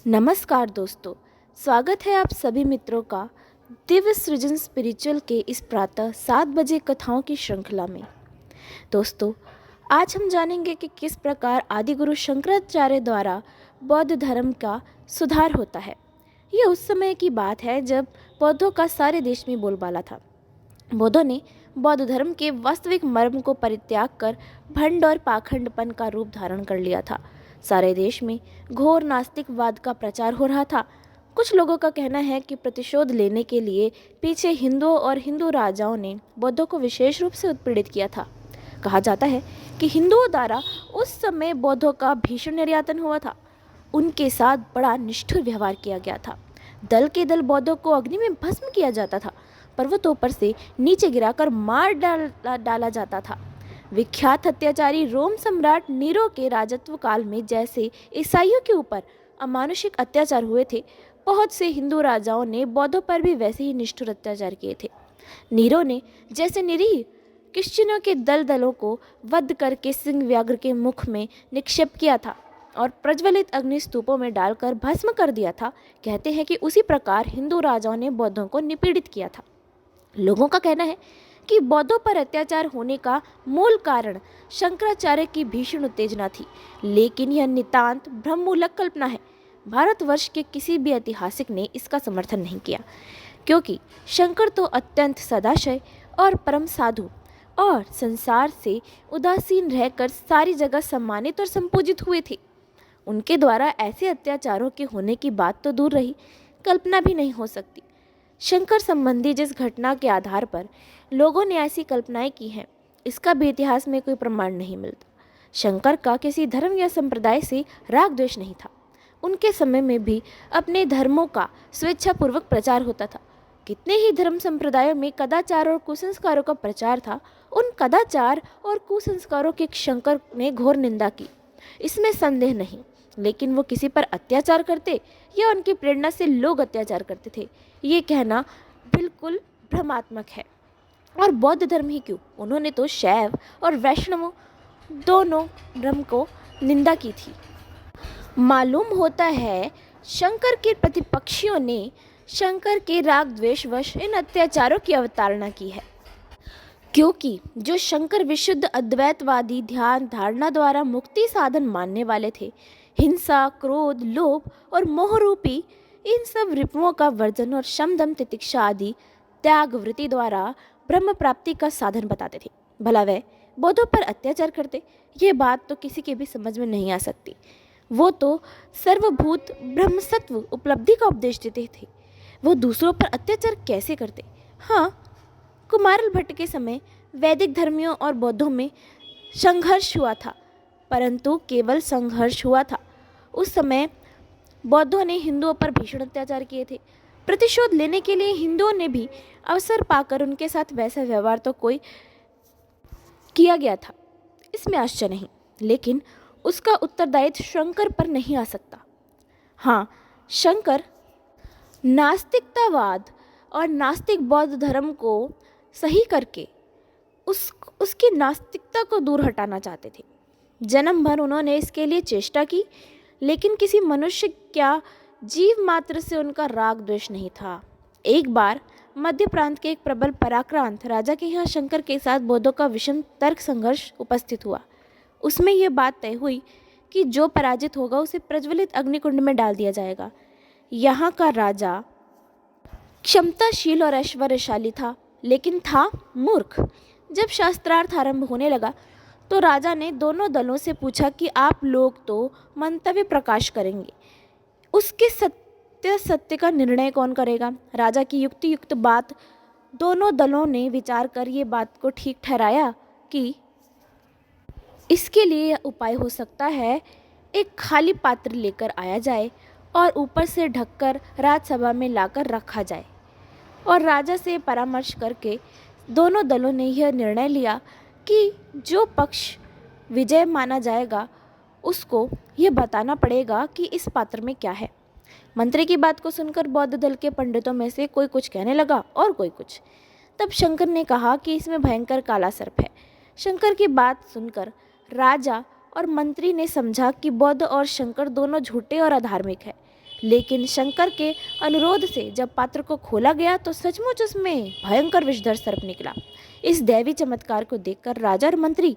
नमस्कार दोस्तों, स्वागत है आप सभी मित्रों का दिव्य सृजन स्पिरिचुअल के इस प्रातः 7 बजे कथाओं की श्रृंखला में। दोस्तों, आज हम जानेंगे कि किस प्रकार आदिगुरु शंकराचार्य द्वारा बौद्ध धर्म का सुधार होता है। यह उस समय की बात है जब बौद्धों का सारे देश में बोलबाला था। बौद्धों ने बौद्ध धर्म के वास्तविक मर्म को परित्याग कर भंड और पाखंडपन का रूप धारण कर लिया था। सारे देश में घोर नास्तिकवाद का प्रचार हो रहा था। कुछ लोगों का कहना है कि प्रतिशोध लेने के लिए पीछे हिंदुओं और हिंदू राजाओं ने बौद्धों को विशेष रूप से उत्पीड़ित किया था। कहा जाता है कि हिंदुओं द्वारा उस समय बौद्धों का भीषण निर्यातन हुआ था। उनके साथ बड़ा निष्ठुर व्यवहार किया गया था। दल के दल बौद्धों को अग्नि में भस्म किया जाता था। पर्वतों पर से नीचे गिराकर मार डाला जाता था। विख्यात अत्याचारी रोम सम्राट नीरो के राजत्व काल में जैसे ईसाइयों के ऊपर अमानुषिक अत्याचार हुए थे, बहुत से हिंदू राजाओं ने बौद्धों पर भी वैसे ही निष्ठुर अत्याचार किए थे। नीरो ने जैसे निरीह क्रिश्चियनों के दल दलों को वध करके सिंह व्याघ्र के मुख में निक्षेप किया था और प्रज्वलित अग्नि स्तूपों में डालकर भस्म कर दिया था, कहते हैं कि उसी प्रकार हिंदू राजाओं ने बौद्धों को निपीड़ित किया था। लोगों का कहना है कि बौद्धों पर अत्याचार होने का मूल कारण शंकराचार्य की भीषण उत्तेजना थी, लेकिन यह नितांत भ्रममूलक कल्पना है। भारतवर्ष के किसी भी ऐतिहासिक ने इसका समर्थन नहीं किया, क्योंकि शंकर तो अत्यंत सदाशय और परम साधु और संसार से उदासीन रहकर सारी जगह सम्मानित और संपूजित हुए थे। उनके द्वारा ऐसे अत्याचारों के होने की बात तो दूर रही, कल्पना भी नहीं हो सकती। शंकर संबंधी जिस घटना के आधार पर लोगों ने ऐसी कल्पनाएं की हैं, इसका भी इतिहास में कोई प्रमाण नहीं मिलता। शंकर का किसी धर्म या संप्रदाय से राग द्वेष नहीं था। उनके समय में भी अपने धर्मों का स्वेच्छापूर्वक प्रचार होता था। कितने ही धर्म संप्रदायों में कदाचार और कुसंस्कारों का प्रचार था। उन कदाचार और कुसंस्कारों की शंकर ने घोर निंदा की, इसमें संदेह नहीं। लेकिन वो किसी पर अत्याचार करते या उनकी प्रेरणा से लोग अत्याचार करते थे, ये कहना बिल्कुल भ्रमात्मक है। और बौद्ध धर्म ही क्यों, उन्होंने तो शैव और वैष्णव दोनों धर्म को निंदा की थी। मालूम होता है शंकर के प्रतिपक्षियों ने शंकर के राग द्वेषवश इन अत्याचारों की अवतारणा की है, क्योंकि जो शंकर विशुद्ध अद्वैतवादी ध्यान धारणा द्वारा मुक्ति साधन मानने वाले थे, हिंसा, क्रोध, लोभ और मोह रूपी इन सब रिपुओं का वर्जन और शमदम तितिक्षा आदि त्याग वृत्ति द्वारा ब्रह्म प्राप्ति का साधन बताते थे, भला वह बौद्धों पर अत्याचार करते, ये बात तो किसी के भी समझ में नहीं आ सकती। वो तो सर्वभूत ब्रह्मसत्व उपलब्धि का उपदेश देते थे, वो दूसरों पर अत्याचार कैसे करते। हाँ, कुमारल भट्ट के समय वैदिक धर्मियों और बौद्धों में संघर्ष हुआ था, परंतु केवल संघर्ष हुआ था। उस समय बौद्धों ने हिंदुओं पर भीषण अत्याचार किए थे। प्रतिशोध लेने के लिए हिंदुओं ने भी अवसर पाकर उनके साथ वैसा व्यवहार तो कोई किया गया था, इसमें आश्चर्य नहीं, लेकिन उसका उत्तरदायित्व शंकर पर नहीं आ सकता। हाँ, शंकर नास्तिकतावाद और नास्तिक बौद्ध धर्म को सही करके उसकी नास्तिकता को दूर हटाना चाहते थे। जन्म भर उन्होंने इसके लिए चेष्टा की, लेकिन किसी मनुष्य क्या जीव मात्र से उनका राग द्वेष नहीं था। एक बार मध्य प्रांत के एक प्रबल पराक्रांत राजा के यहाँ शंकर के साथ बौद्धों का विषम तर्क संघर्ष उपस्थित हुआ। उसमें यह बात तय हुई कि जो पराजित होगा उसे प्रज्वलित अग्निकुंड में डाल दिया जाएगा। यहाँ का राजा क्षमताशील और ऐश्वर्यशाली था, लेकिन था मूर्ख। जब शास्त्रार्थ आरंभ होने लगा तो राजा ने दोनों दलों से पूछा कि आप लोग तो मंतव्य प्रकाश करेंगे, उसके सत्य का निर्णय कौन करेगा। राजा की युक्ति युक्त बात दोनों दलों ने विचार कर ये बात को ठीक ठहराया कि इसके लिए यह उपाय हो सकता है, एक खाली पात्र लेकर आया जाए और ऊपर से ढककर राजसभा में लाकर रखा जाए। और राजा से परामर्श करके दोनों दलों ने यह निर्णय लिया कि जो पक्ष विजय माना जाएगा उसको यह बताना पड़ेगा कि इस पात्र में क्या है। मंत्री की बात को सुनकर बौद्ध दल के पंडितों में से कोई कुछ कहने लगा और कोई कुछ। तब शंकर ने कहा कि इसमें भयंकर काला सर्प है। शंकर की बात सुनकर राजा और मंत्री ने समझा कि बौद्ध और शंकर दोनों झूठे और अधार्मिक है। लेकिन शंकर के अनुरोध से जब पात्र को खोला गया तो सचमुच उसमें भयंकर विषधर सर्प निकला। इस दैवी चमत्कार को देखकर राजा और मंत्री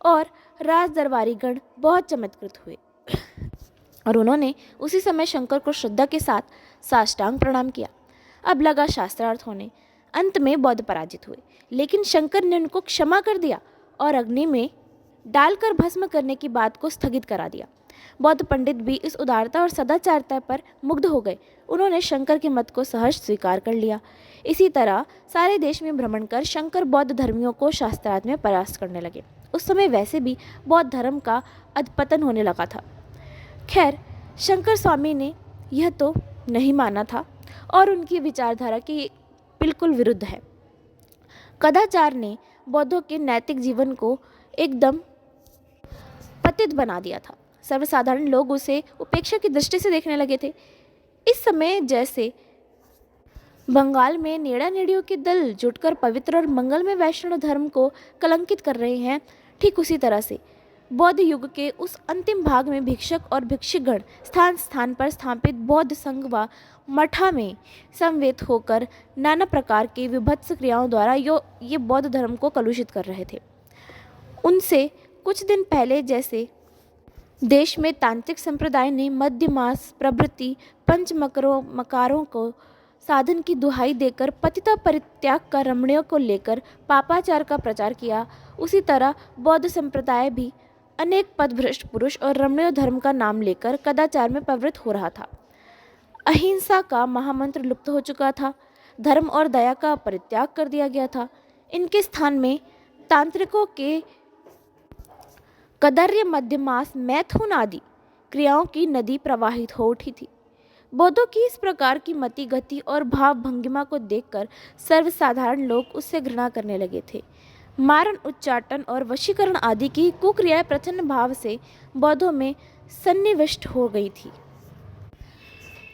और राज दरबारी गण बहुत चमत्कृत हुए और उन्होंने उसी समय शंकर को श्रद्धा के साथ साष्टांग प्रणाम किया। अब लगा शास्त्रार्थ होने। अंत में बौद्ध पराजित हुए, लेकिन शंकर ने उनको क्षमा कर दिया और अग्नि में डालकर भस्म करने की बात को स्थगित करा दिया। बौद्ध पंडित भी इस उदारता और सदाचारता पर मुग्ध हो गए। उन्होंने शंकर के मत को सहर्ष स्वीकार कर लिया। इसी तरह सारे देश में भ्रमण कर शंकर बौद्ध धर्मियों को शास्त्रार्थ में परास्त करने लगे। उस समय वैसे भी बौद्ध धर्म का अधपतन होने लगा था। खैर, शंकर स्वामी ने यह तो नहीं माना था और उनकी विचारधारा की बिल्कुल विरुद्ध है। कदाचार ने बौद्धों के नैतिक जीवन को एकदम पतित बना दिया था। सर्वसाधारण लोग उसे उपेक्षा की दृष्टि से देखने लगे थे। इस समय जैसे बंगाल में नेड़ा नेड़ियों के दल जुटकर पवित्र और मंगलमय वैष्णव धर्म को कलंकित कर रहे हैं, ठीक उसी तरह से बौद्ध युग के उस अंतिम भाग में भिक्षक और भिक्षुकगण स्थान स्थान पर स्थापित बौद्ध संघ व मठा में समवेत होकर नाना प्रकार के विभत्स क्रियाओं द्वारा ये बौद्ध धर्म को कलुषित कर रहे थे। उनसे कुछ दिन पहले जैसे देश में तांत्रिक संप्रदाय ने मध्य मास प्रभृति पंच मकारों को साधन की दुहाई देकर पतिता परित्याग का रमणियों को लेकर पापाचार का प्रचार किया, उसी तरह बौद्ध संप्रदाय भी अनेक पदभ्रष्ट पुरुष और रमणीय धर्म का नाम लेकर कदाचार में प्रवृत्त हो रहा था। अहिंसा का महामंत्र लुप्त हो चुका था। धर्म और दया का परित्याग कर दिया गया था। इनके स्थान में तांत्रिकों के कदर्य मध्यमास मैथुन आदि क्रियाओं की नदी प्रवाहित हो उठी थी। बौद्धों की इस प्रकार की मति गति और भाव भंगिमा को देखकर सर्वसाधारण लोग उससे घृणा करने लगे थे। मारण, उच्चाटन और वशीकरण आदि की कुक्रियाएं प्रचंड भाव से बौद्धों में सन्निविष्ट हो गई थी।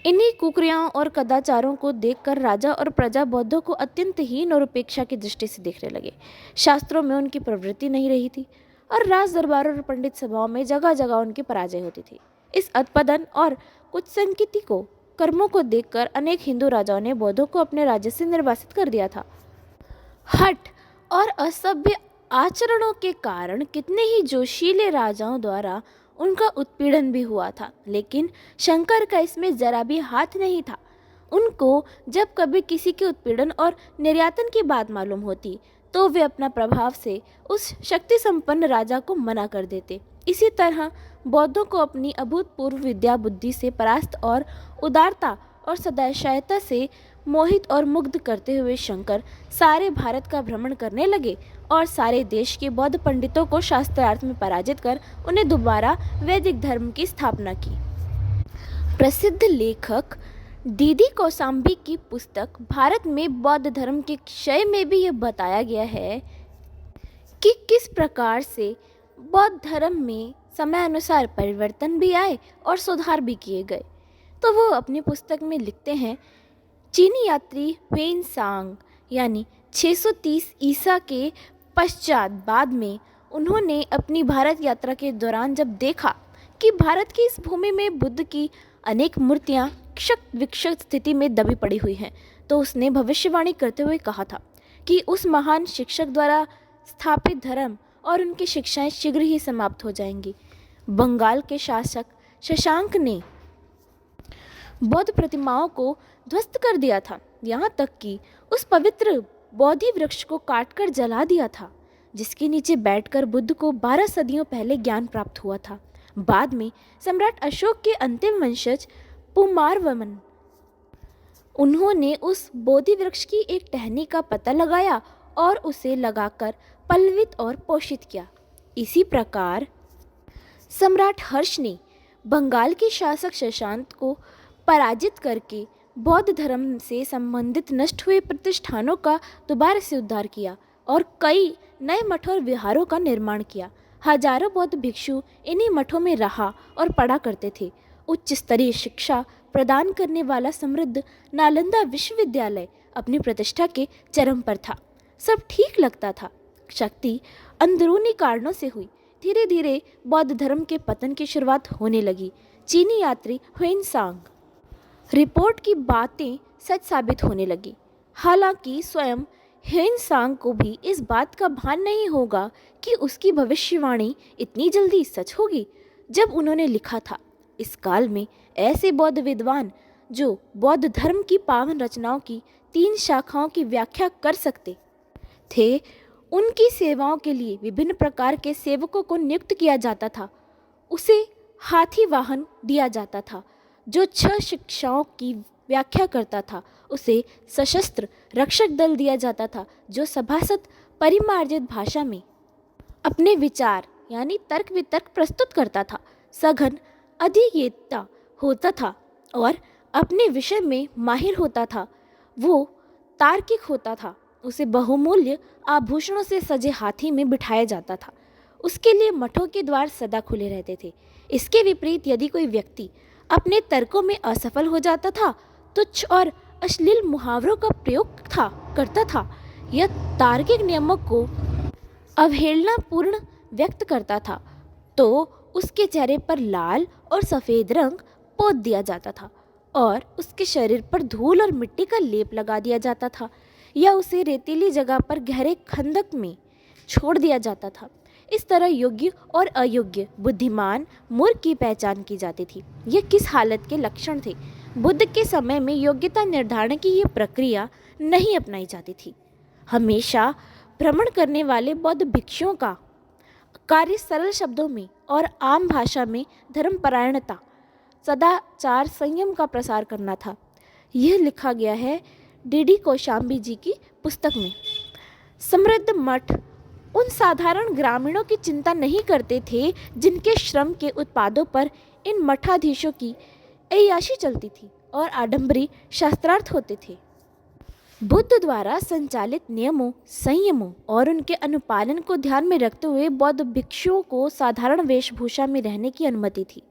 इन्हीं कुक्रियाओं और कदाचारों को देखकर राजा और प्रजा बौद्धों को अत्यंत हीन और उपेक्षा की दृष्टि से देखने लगे। शास्त्रों में उनकी प्रवृत्ति नहीं रही थी और राज दरबारों और पंडित सभाओं में जगह जगह उनकी पराजय होती थी। इस अधपतन और कुछ संकिति को कर्मों को देखकर अनेक हिंदू राजाओं ने बौद्धों को अपने राज्य से निर्वासित कर दिया था। हठ और असभ्य आचरणों के कारण कितने ही जोशीले राजाओं द्वारा उनका उत्पीड़न भी हुआ था, लेकिन शंकर का इसमें जरा भी हाथ नहीं था। उनको जब कभी किसी के उत्पीड़न और निर्यातन की बात मालूम होती तो वे अपना प्रभाव से उस शक्ति संपन्न राजा को मना कर देते। इसी तरह बौद्धों को अपनी अभूतपूर्व विद्या बुद्धि से परास्त और उदारता और सदाशयता से मोहित और मुग्ध करते हुए शंकर सारे भारत का भ्रमण करने लगे और सारे देश के बौद्ध पंडितों को शास्त्रार्थ में पराजित कर उन्हें दोबारा वैदिक धर्म की स्थापना की। प्रसिद्ध लेखक दीदी कौशाम्बी की पुस्तक भारत में बौद्ध धर्म के क्षय में भी यह बताया गया है कि किस प्रकार से बौद्ध धर्म में समयानुसार परिवर्तन भी आए और सुधार भी किए गए। तो वो अपनी पुस्तक में लिखते हैं, चीनी यात्री ह्वेन सांग यानी 630 ईसा के पश्चात बाद में उन्होंने अपनी भारत यात्रा के दौरान जब देखा कि भारत की इस भूमि में बुद्ध की अनेक मूर्तियां क्षत विक्षत स्थिति में दबी पड़ी हुई हैं, तो उसने भविष्यवाणी करते हुए कहा था कि उस महान शिक्षक द्वारा स्थापित धर्म और उनकी शिक्षाएं शीघ्र ही समाप्त हो जाएंगी। बंगाल के शासक शशांक ने बौद्ध प्रतिमाओं को ध्वस्त कर दिया था, यहाँ तक कि उस पवित्र बोधि वृक्ष को काटकर जला दिया था जिसके नीचे बैठकर बुद्ध को 12 सदियों पहले ज्ञान प्राप्त हुआ था। बाद में सम्राट अशोक के अंतिम वंशज पुमारवर्मन उन्होंने उस बोधि वृक्ष की एक टहनी का पता लगाया और उसे लगाकर पल्लवित और पोषित किया। इसी प्रकार सम्राट हर्ष ने बंगाल के शासक शशांक को पराजित करके बौद्ध धर्म से संबंधित नष्ट हुए प्रतिष्ठानों का दोबारा से उद्धार किया और कई नए मठों और विहारों का निर्माण किया। हजारों बौद्ध भिक्षु इन्हीं मठों में रहा और पढ़ा करते थे। उच्च स्तरीय शिक्षा प्रदान करने वाला समृद्ध नालंदा विश्वविद्यालय अपनी प्रतिष्ठा के चरम पर था। सब ठीक लगता था। शक्ति अंदरूनी कारणों से हुई। धीरे धीरे बौद्ध धर्म के पतन की शुरुआत होने लगी। चीनी यात्री ह्वेन सांग रिपोर्ट की बातें सच साबित होने लगी। हालांकि स्वयं ह्वेनसांग को भी इस बात का भान नहीं होगा कि उसकी भविष्यवाणी इतनी जल्दी सच होगी। जब उन्होंने लिखा था, इस काल में ऐसे बौद्ध विद्वान जो बौद्ध धर्म की पावन रचनाओं की 3 शाखाओं की व्याख्या कर सकते थे, उनकी सेवाओं के लिए विभिन्न प्रकार के सेवकों को नियुक्त किया जाता था। उसे हाथी वाहन दिया जाता था जो 6 शिक्षाओं की व्याख्या करता था। उसे सशस्त्र रक्षक दल दिया जाता था जो सभासद परिमार्जित भाषा में अपने विचार यानी तर्क वितर्क प्रस्तुत करता था। सघन अध्येता होता था और अपने विषय में माहिर होता था। वो तार्किक होता था। उसे बहुमूल्य आभूषणों से सजे हाथी में बिठाया जाता था। उसके लिए मठों के द्वार सदा खुले रहते थे। इसके विपरीत यदि कोई व्यक्ति अपने तर्कों में असफल हो जाता था, तुच्छ और अश्लील मुहावरों का प्रयोग करता था या तार्किक नियमों को अवहेलनापूर्ण व्यक्त करता था, तो उसके चेहरे पर लाल और सफ़ेद रंग पोत दिया जाता था और उसके शरीर पर धूल और मिट्टी का लेप लगा दिया जाता था या उसे रेतीली जगह पर गहरे खंदक में छोड़ दिया जाता था। इस तरह योग्य और अयोग्य, बुद्धिमान मूर्ख की पहचान की जाती थी। ये किस हालत के लक्षण थे? बुद्ध के समय में योग्यता निर्धारण की ये प्रक्रिया नहीं अपनाई जाती थी। हमेशा भ्रमण करने वाले बौद्ध भिक्षुओं का कार्य सरल शब्दों में और आम भाषा में धर्मपरायणता, सदाचार, संयम का प्रसार करना था। यह लिखा गया है डीडी कौशाम्बी जी की पुस्तक में। समृद्ध मठ उन साधारण ग्रामीणों की चिंता नहीं करते थे जिनके श्रम के उत्पादों पर इन मठाधीशों की अय्याशी चलती थी और आडंबरी शास्त्रार्थ होते थे। बुद्ध द्वारा संचालित नियमों, संयमों और उनके अनुपालन को ध्यान में रखते हुए बौद्ध भिक्षुओं को साधारण वेशभूषा में रहने की अनुमति थी।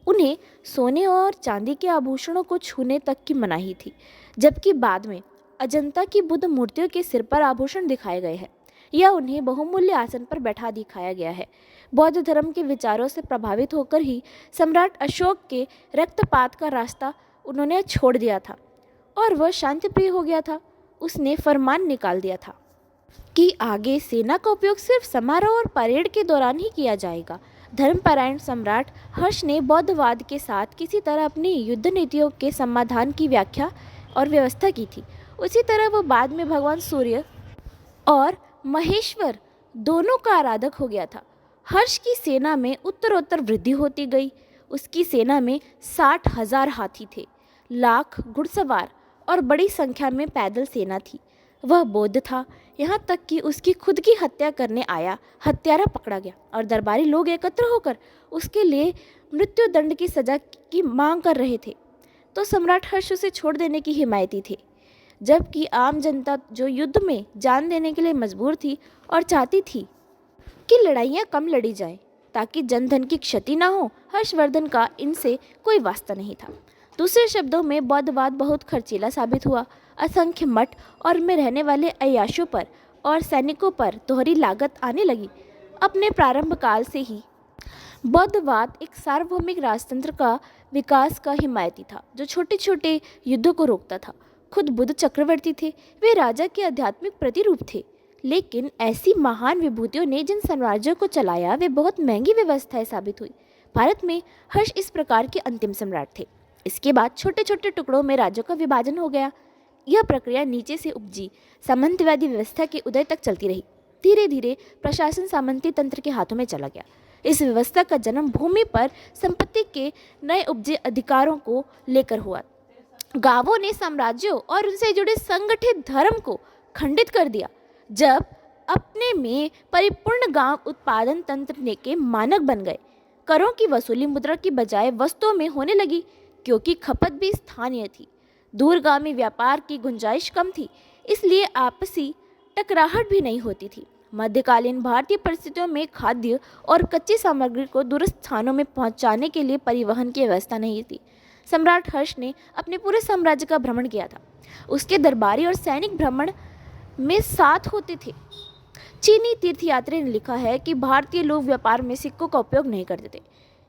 उन्हें सोने और चांदी के आभूषणों को छूने तक की मनाही थी, जबकि बाद में अजंता की बुद्ध मूर्तियों के सिर पर आभूषण दिखाए गए हैं या उन्हें बहुमूल्य आसन पर बैठा दिखाया गया है। बौद्ध धर्म के विचारों से प्रभावित होकर ही सम्राट अशोक के रक्तपात का रास्ता उन्होंने छोड़ दिया था और वह शांतिप्रिय हो गया था। उसने फरमान निकाल दिया था कि आगे सेना का उपयोग सिर्फ समारोह और परेड के दौरान ही किया जाएगा। धर्मपरायण सम्राट हर्ष ने बौद्धवाद के साथ किसी तरह अपनी युद्ध नीतियों के समाधान की व्याख्या और व्यवस्था की थी। उसी तरह वह बाद में भगवान सूर्य और महेश्वर दोनों का आराधक हो गया था। हर्ष की सेना में उत्तरोत्तर वृद्धि होती गई। उसकी सेना में 60,000 हाथी थे, लाख घुड़सवार और बड़ी संख्या में पैदल सेना थी। वह बौद्ध था, यहाँ तक कि उसकी खुद की हत्या करने आया हत्यारा पकड़ा गया और दरबारी लोग एकत्र होकर उसके लिए मृत्युदंड की सजा की मांग कर रहे थे, तो सम्राट हर्ष उसे छोड़ देने की हिमायती थे, जबकि आम जनता जो युद्ध में जान देने के लिए मजबूर थी और चाहती थी कि लड़ाइयाँ कम लड़ी जाएं ताकि जनधन की क्षति ना हो, हर्षवर्धन का इनसे कोई वास्ता नहीं था। दूसरे शब्दों में बौद्धवाद बहुत खर्चीला साबित हुआ। असंख्य मठ और में रहने वाले अय्याशों पर और सैनिकों पर दोहरी लागत आने लगी। अपने प्रारंभ काल से ही बौद्धवाद एक सार्वभौमिक राजतंत्र का विकास का हिमायती था जो छोटे छोटे युद्धों को रोकता था। खुद बुद्ध चक्रवर्ती थे, वे राजा के आध्यात्मिक प्रतिरूप थे, लेकिन ऐसी महान विभूतियों ने जिन साम्राज्यों को चलाया वे बहुत महंगी व्यवस्थाएं साबित हुई। भारत में हर्ष इस प्रकार के अंतिम सम्राट थे। इसके बाद छोटे छोटे टुकड़ों में राज्यों का विभाजन हो गया। यह प्रक्रिया नीचे से उपजी सामंतवादी व्यवस्था के उदय तक चलती रही। धीरे धीरे प्रशासन सामंती तंत्र के हाथों में चला गया। इस व्यवस्था का जन्म भूमि पर संपत्ति के नए उपजे अधिकारों को लेकर हुआ। गांवों ने साम्राज्यों और उनसे जुड़े संगठित धर्म को खंडित कर दिया। जब अपने में परिपूर्ण गांव उत्पादन तंत्र के मानक बन गए, करों की वसूली मुद्रा की बजाय वस्तुओं में होने लगी, क्योंकि खपत भी स्थानीय थी। दूरगामी व्यापार की गुंजाइश कम थी, इसलिए आपसी टकराहट भी नहीं होती थी। मध्यकालीन भारतीय परिस्थितियों में खाद्य और कच्ची सामग्री को दूरस्थ स्थानों में पहुंचाने के लिए परिवहन की व्यवस्था नहीं थी। सम्राट हर्ष ने अपने पूरे साम्राज्य का भ्रमण किया था। उसके दरबारी और सैनिक भ्रमण में साथ होते थे। चीनी तीर्थयात्री ने लिखा है कि भारतीय लोग व्यापार में सिक्कों का उपयोग नहीं करते थे।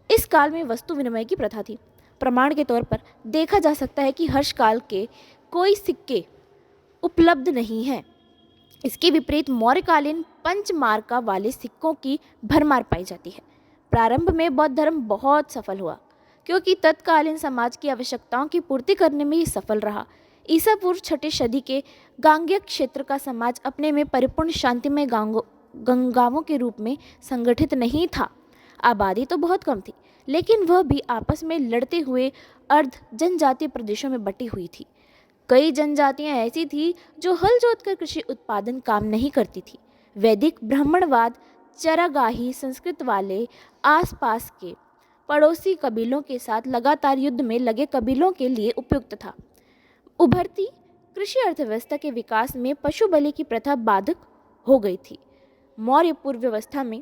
इस काल में वस्तु विनिमय की प्रथा थी। प्रमाण के तौर पर देखा जा सकता है कि हर्षकाल के कोई सिक्के उपलब्ध नहीं हैं। इसके विपरीत मौर्यकालीन पंचमार्का वाले सिक्कों की भरमार पाई जाती है। प्रारंभ में बौद्ध धर्म बहुत सफल हुआ क्योंकि तत्कालीन समाज की आवश्यकताओं की पूर्ति करने में ये सफल रहा। ईसा पूर्व 6ठी सदी के गांगेय क्षेत्र का समाज अपने में परिपूर्ण शांतिमय गंगाओं के रूप में संगठित नहीं था। आबादी तो बहुत कम थी, लेकिन वह भी आपस में लड़ते हुए अर्ध जनजातीय प्रदेशों में बटी हुई थी। कई जनजातियां ऐसी थी जो हल जोतकर कृषि उत्पादन काम नहीं करती थी। वैदिक ब्राह्मणवाद चरागाही संस्कृत वाले आसपास के पड़ोसी कबीलों के साथ लगातार युद्ध में लगे कबीलों के लिए उपयुक्त था। उभरती कृषि अर्थव्यवस्था के विकास में पशु बलि की प्रथा बाधक हो गई थी। मौर्य पूर्व व्यवस्था में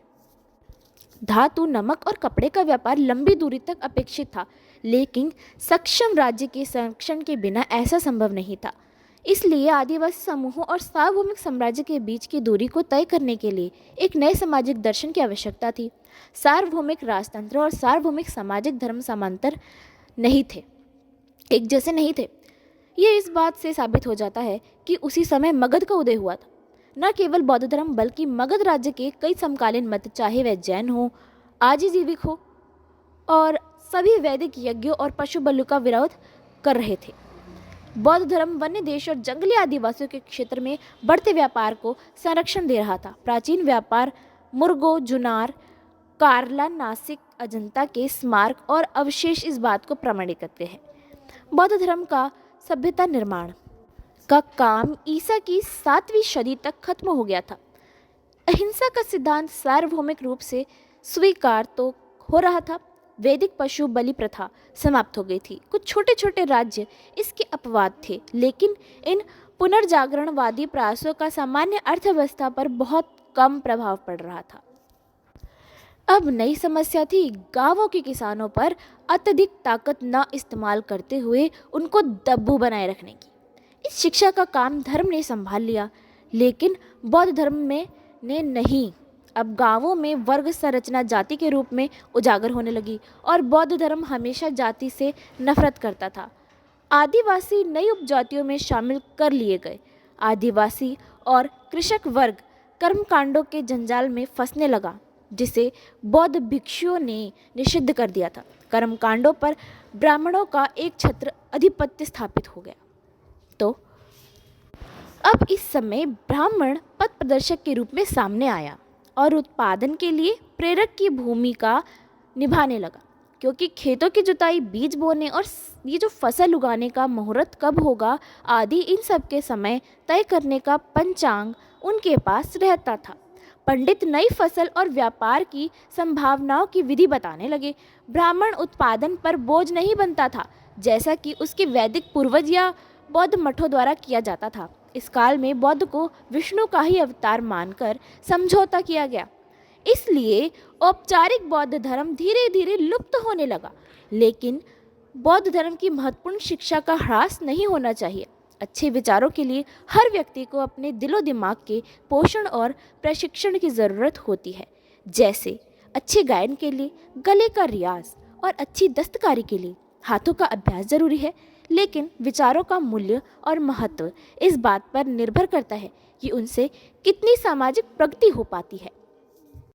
धातु, नमक और कपड़े का व्यापार लंबी दूरी तक अपेक्षित था, लेकिन सक्षम राज्य के संरक्षण के बिना ऐसा संभव नहीं था। इसलिए आदिवासी समूहों और सार्वभौमिक साम्राज्य के बीच की दूरी को तय करने के लिए एक नए सामाजिक दर्शन की आवश्यकता थी। सार्वभौमिक राजतंत्र और सार्वभौमिक सामाजिक धर्म समांतर नहीं थे, एक जैसे नहीं थे। यह इस बात से साबित हो जाता है कि उसी समय मगध का उदय हुआ था। न केवल बौद्ध धर्म बल्कि मगध राज्य के कई समकालीन मत, चाहे वह जैन हो, आजीविक हो, और सभी वैदिक यज्ञों और पशु बलि का विरोध कर रहे थे। बौद्ध धर्म वन्य देश और जंगली आदिवासियों के क्षेत्र में बढ़ते व्यापार को संरक्षण दे रहा था। प्राचीन व्यापार मुर्गो, जुनार, कार्ला, नासिक, अजंता के स्मारक और अवशेष इस बात को प्रमाणित करते हैं। बौद्ध धर्म का सभ्यता निर्माण का काम ईसा की 7वीं सदी तक खत्म हो गया था। अहिंसा का सिद्धांत सार्वभौमिक रूप से स्वीकार तो हो रहा था। वैदिक पशु बलि प्रथा समाप्त हो गई थी। कुछ छोटे छोटे राज्य इसके अपवाद थे, लेकिन इन पुनर्जागरणवादी प्रयासों का सामान्य अर्थव्यवस्था पर बहुत कम प्रभाव पड़ रहा था। अब नई समस्या थी गांवों के किसानों पर अत्यधिक ताकत न इस्तेमाल करते हुए उनको दब्बू बनाए रखने की। इस शिक्षा का काम धर्म ने संभाल लिया, लेकिन बौद्ध धर्म में ने नहीं। अब गांवों में वर्ग संरचना जाति के रूप में उजागर होने लगी और बौद्ध धर्म हमेशा जाति से नफरत करता था। आदिवासी नई उपजातियों में शामिल कर लिए गए। आदिवासी और कृषक वर्ग कर्मकांडों के जंजाल में फंसने लगा, जिसे बौद्ध भिक्षुओं ने निषिद्ध कर दिया था। कर्मकांडों पर ब्राह्मणों का एक छत्र अधिपत्य स्थापित हो गया। तो अब इस समय ब्राह्मण पथ प्रदर्शक के रूप में सामने आया और उत्पादन के लिए प्रेरक की भूमिका निभाने लगा, क्योंकि खेतों की जुताई, बीज बोने और ये जो फसल उगाने का मुहूर्त कब होगा आदि, इन सब के समय तय करने का पंचांग उनके पास रहता था। पंडित नई फसल और व्यापार की संभावनाओं की विधि बताने लगे। ब्राह्मण उत्पादन पर बोझ नहीं बनता था, जैसा कि उसके वैदिक पूर्वज या बौद्ध मठों द्वारा किया जाता था। इस काल में बौद्ध को विष्णु का ही अवतार मानकर समझौता किया गया। इसलिए औपचारिक बौद्ध धर्म धीरे धीरे लुप्त होने लगा, लेकिन बौद्ध धर्म की महत्वपूर्ण शिक्षा का ह्रास नहीं होना चाहिए। अच्छे विचारों के लिए हर व्यक्ति को अपने दिलो दिमाग के पोषण और प्रशिक्षण की ज़रूरत होती है। जैसे अच्छे गायन के लिए गले का रियाज और अच्छी दस्तकारी के लिए हाथों का अभ्यास जरूरी है, लेकिन विचारों का मूल्य और महत्व इस बात पर निर्भर करता है कि उनसे कितनी सामाजिक प्रगति हो पाती है।